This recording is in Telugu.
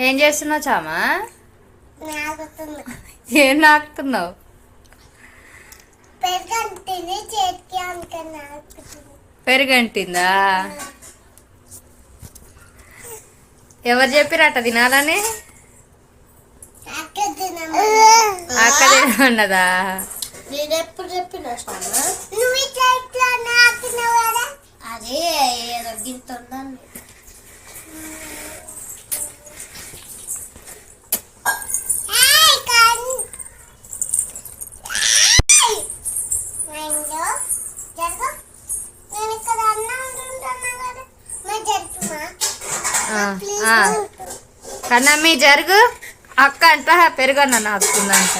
ఏం చేస్తున్నావు చామా? ఏం నాకుతున్నావు? పెరుగంటిందా? ఎవరు చెప్పిరట తినాలని? అక్క తినమన్నదా? నేను ఎప్పుడు చెప్పిన అదే ఏదో గింత ఉందండి. కన్నమ్మి జరుగు. అక్క అంట పెరుగన్న నాకుతుందంట.